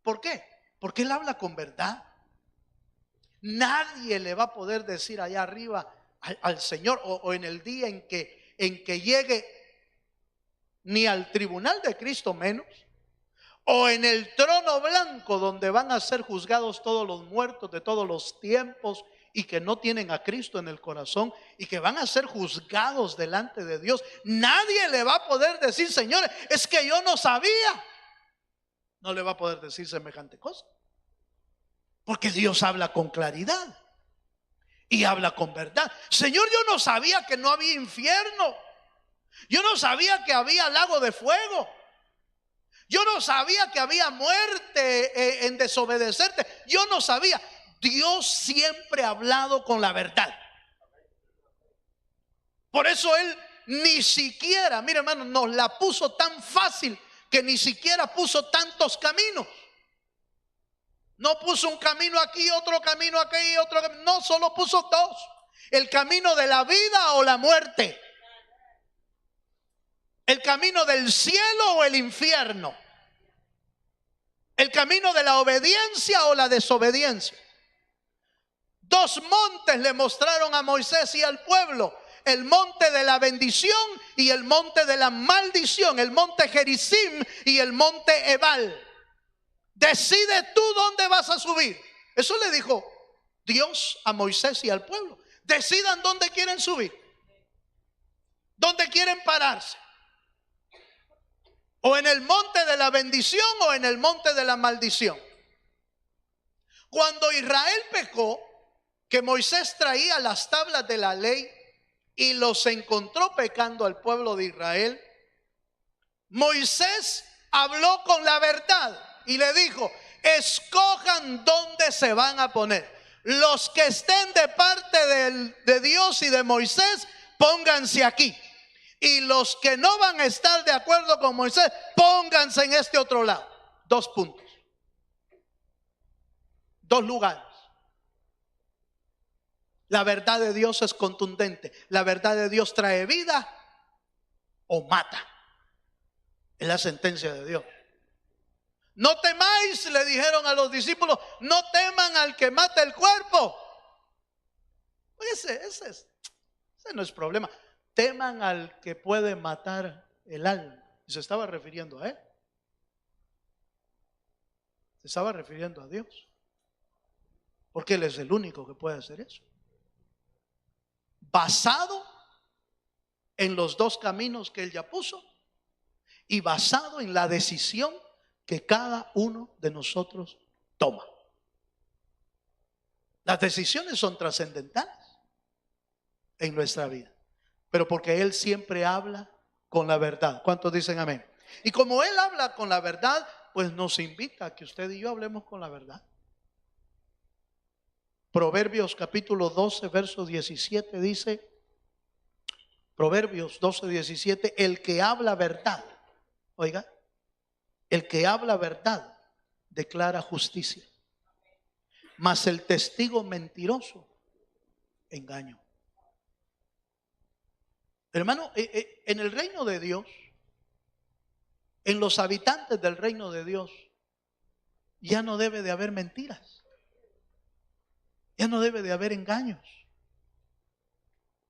¿Por qué? Porque Él habla con verdad. Nadie le va a poder decir allá arriba al Señor o en el día en que llegue, ni al tribunal de Cristo menos, o en el trono blanco donde van a ser juzgados todos los muertos de todos los tiempos y que no tienen a Cristo en el corazón y que van a ser juzgados delante de Dios. Nadie le va a poder decir, Señor, es que yo no sabía. No le va a poder decir semejante cosa, porque Dios habla con claridad y habla con verdad. Señor, yo no sabía que no había infierno. Yo no sabía que había lago de fuego. Yo no sabía que había muerte en desobedecerte. Yo no sabía. Dios siempre ha hablado con la verdad. Por eso Él ni siquiera, mire hermano, nos la puso tan fácil que ni siquiera puso tantos caminos. No puso un camino aquí, otro camino aquí y otro camino. No, solo puso dos. El camino de la vida o la muerte. El camino del cielo o el infierno. El camino de la obediencia o la desobediencia. Dos montes le mostraron a Moisés y al pueblo. El monte de la bendición y el monte de la maldición. El monte Gerizim y el monte Ebal. Decide tú dónde vas a subir. Eso le dijo Dios a Moisés y al pueblo. Decidan dónde quieren subir, dónde quieren pararse. O en el monte de la bendición o en el monte de la maldición. Cuando Israel pecó, que Moisés traía las tablas de la ley y los encontró pecando al pueblo de Israel, Moisés habló con la verdad y le dijo, escojan dónde se van a poner. Los que estén de parte de Dios y de Moisés, pónganse aquí. Y los que no van a estar de acuerdo con Moisés, pónganse en este otro lado. 2 puntos. 2 lugares. La verdad de Dios es contundente. La verdad de Dios trae vida o mata. Es la sentencia de Dios. No temáis, le dijeron a los discípulos, no teman al que mata el cuerpo. Ese no es problema. Teman al que puede matar el alma. Y se estaba refiriendo a Él. Se estaba refiriendo a Dios. Porque Él es el único que puede hacer eso. Basado en los 2 caminos que Él ya puso y basado en la decisión que cada uno de nosotros toma. Las decisiones son trascendentales en nuestra vida, pero porque Él siempre habla con la verdad. ¿Cuántos dicen amén? Y como Él habla con la verdad, pues nos invita a que usted y yo hablemos con la verdad. Proverbios capítulo 12, verso 17 dice, Proverbios 12, 17, el que habla verdad, oiga, El que habla verdad declara justicia, mas el testigo mentiroso, engaño. Hermano, en el reino de Dios, en los habitantes del reino de Dios, ya no debe de haber mentiras, ya no debe de haber engaños,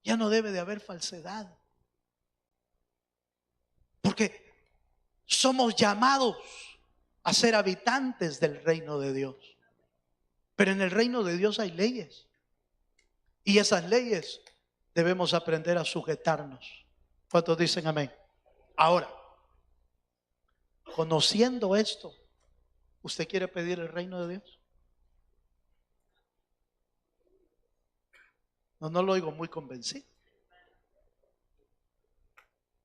ya no debe de haber falsedad, porque somos llamados a ser habitantes del reino de Dios. Pero en el reino de Dios hay leyes, y esas leyes debemos aprender a sujetarnos. ¿Cuántos dicen amén? Ahora, conociendo esto, ¿usted quiere pedir el reino de Dios? No lo oigo muy convencido.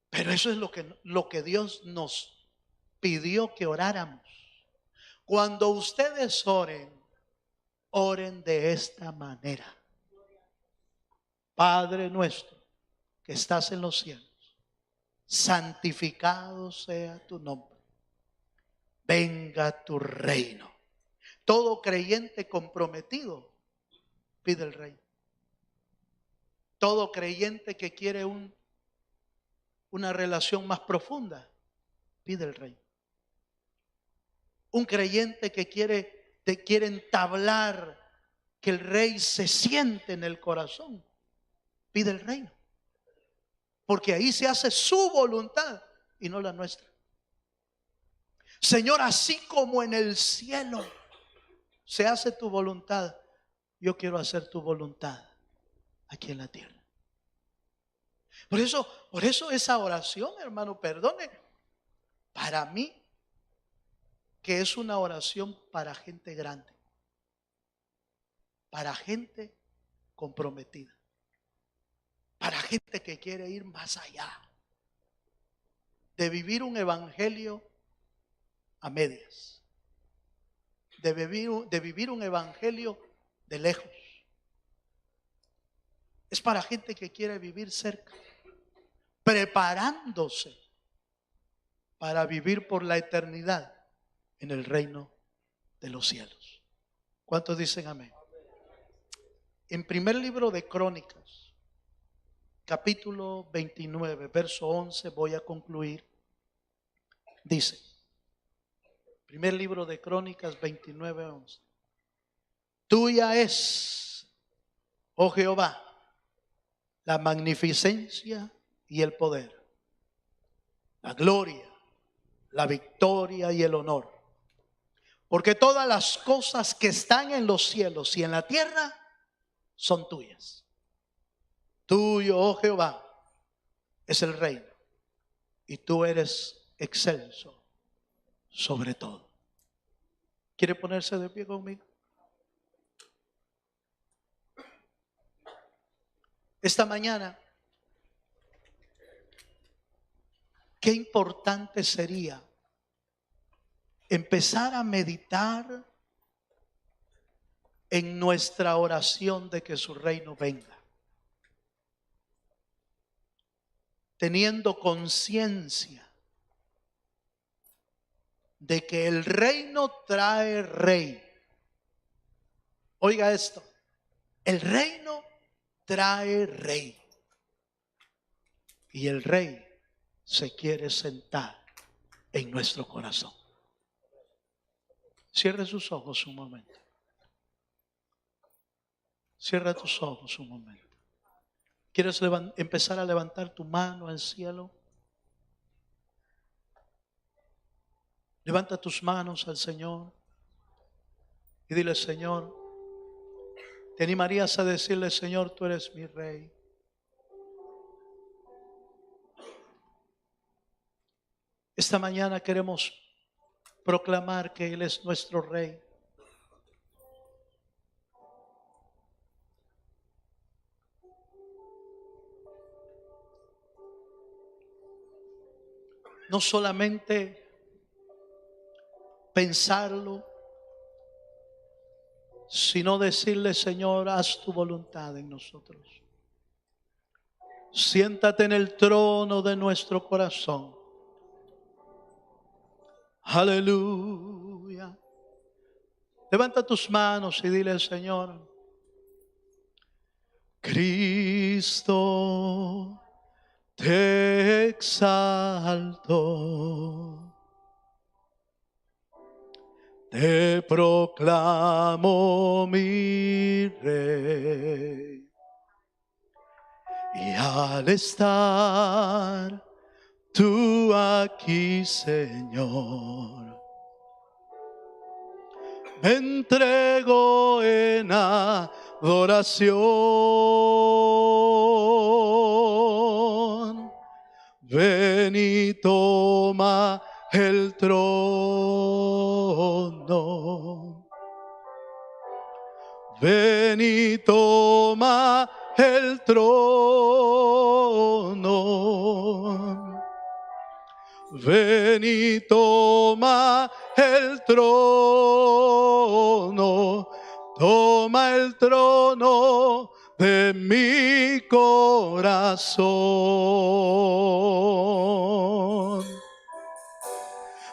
Pero eso es lo que Dios nos pidió que oráramos. Cuando ustedes oren, oren de esta manera: Padre nuestro que estás en los cielos, santificado sea tu nombre. Venga tu reino. Todo creyente comprometido pide el reino. Todo creyente que quiere una relación más profunda pide el reino. Un creyente que quiere entablar, que el rey se siente en el corazón, pide el reino. Porque ahí se hace su voluntad y no la nuestra. Señor, así como en el cielo se hace tu voluntad, yo quiero hacer tu voluntad aquí en la tierra. Por eso esa oración, hermano, perdone, para mí que es una oración para gente grande, para gente comprometida, para gente que quiere ir más allá de vivir un evangelio a medias, de vivir un evangelio de lejos. Es para gente que quiere vivir cerca, preparándose para vivir por la eternidad en el reino de los cielos. ¿Cuántos dicen amén? En primer libro de Crónicas, capítulo 29, verso 11, voy a concluir. Dice, primer libro de Crónicas 29, 11: Tuya es, oh Jehová, la magnificencia y el poder, la gloria, la victoria y el honor. Porque todas las cosas que están en los cielos y en la tierra son tuyas. Tuyo, oh Jehová, es el reino, y tú eres excelso sobre todo. ¿Quiere ponerse de pie conmigo? Esta mañana, qué importante sería empezar a meditar en nuestra oración de que su reino venga, teniendo conciencia de que el reino trae rey. Oiga esto, el reino trae rey, y el rey se quiere sentar en nuestro corazón. Cierre sus ojos un momento. Cierra tus ojos un momento. ¿Quieres empezar a levantar tu mano al cielo? Levanta tus manos al Señor y dile: Señor, ¿te animarías a decirle: Señor, tú eres mi rey? Esta mañana queremos proclamar que Él es nuestro rey. No solamente pensarlo, sino decirle: Señor, haz tu voluntad en nosotros. Siéntate en el trono de nuestro corazón. Aleluya. Levanta tus manos y dile al Señor: Cristo, te exalto, te proclamo mi Rey, y al estar tú aquí, Señor, me entrego en adoración. Ven y toma el trono. Ven y toma el trono. Ven y toma el trono. Toma el trono de mi corazón.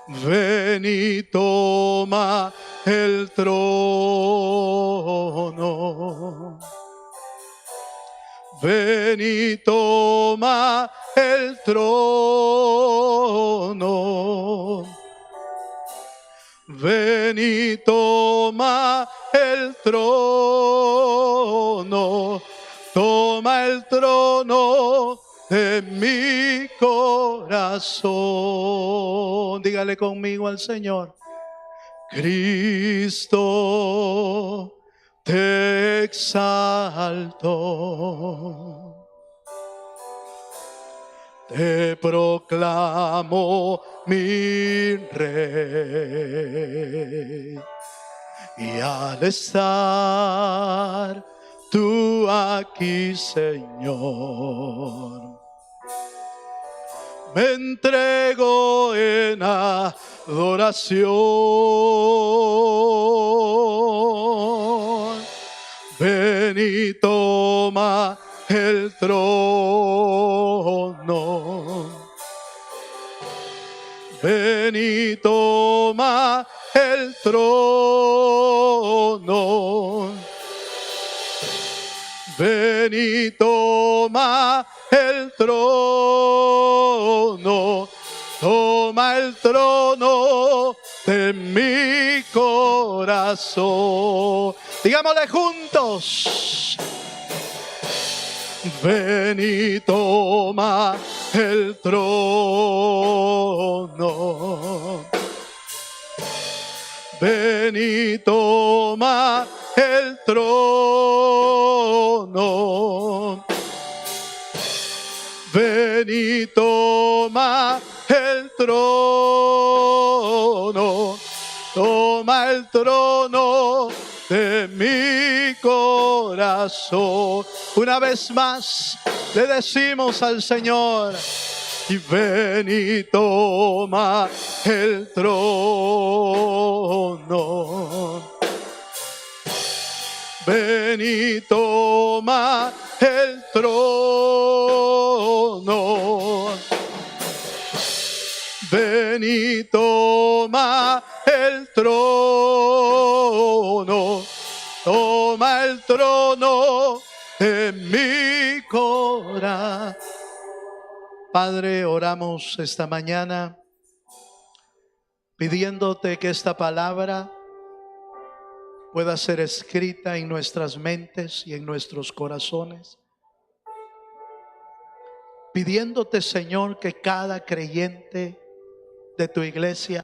Ven y toma el trono. Ven y toma el trono. Ven y toma el trono. Toma el trono de mi corazón. Dígale conmigo al Señor: Cristo, te exalto, te proclamo mi Rey, y al estar tú aquí, Señor, me entrego en adoración. Ven y toma el trono. Ven y toma el trono. Ven y toma el trono. Toma el trono de mi corazón. Digámosle juntos: ven y toma el trono. Ven y toma el trono. Ven y toma el trono. Toma el trono de mi corazón. Una vez más le decimos al Señor: y ven y toma el trono. Ven y toma el trono. Ven y toma el trono. Toma el trono de mi corazón. Padre, oramos esta mañana pidiéndote que esta palabra pueda ser escrita en nuestras mentes y en nuestros corazones. Pidiéndote, Señor, que cada creyente de tu iglesia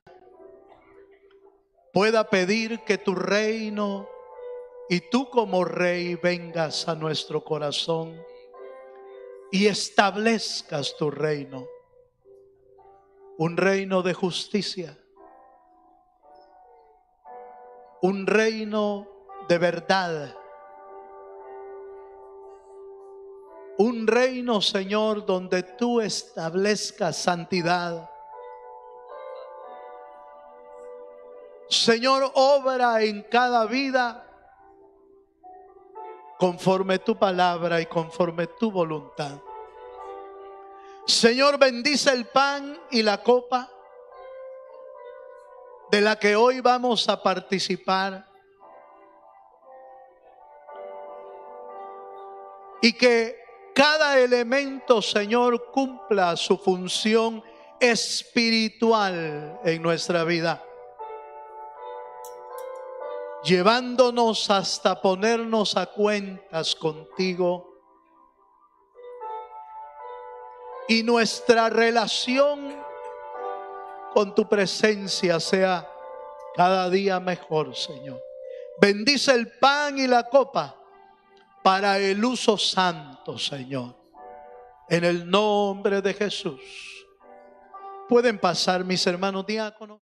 pueda pedir que tu reino y tú como Rey vengas a nuestro corazón y establezcas tu reino, un reino de justicia, un reino de verdad, un reino, Señor, donde tú establezcas santidad. Señor, obra en cada vida conforme tu palabra y conforme tu voluntad. Señor, bendice el pan y la copa. de la que hoy vamos a participar, y que cada elemento, Señor, cumpla su función espiritual en nuestra vida, llevándonos hasta ponernos a cuentas contigo, y nuestra relación con tu presencia sea cada día mejor, Señor. Bendice el pan y la copa para el uso santo, Señor. En el nombre de Jesús. Pueden pasar, mis hermanos diáconos.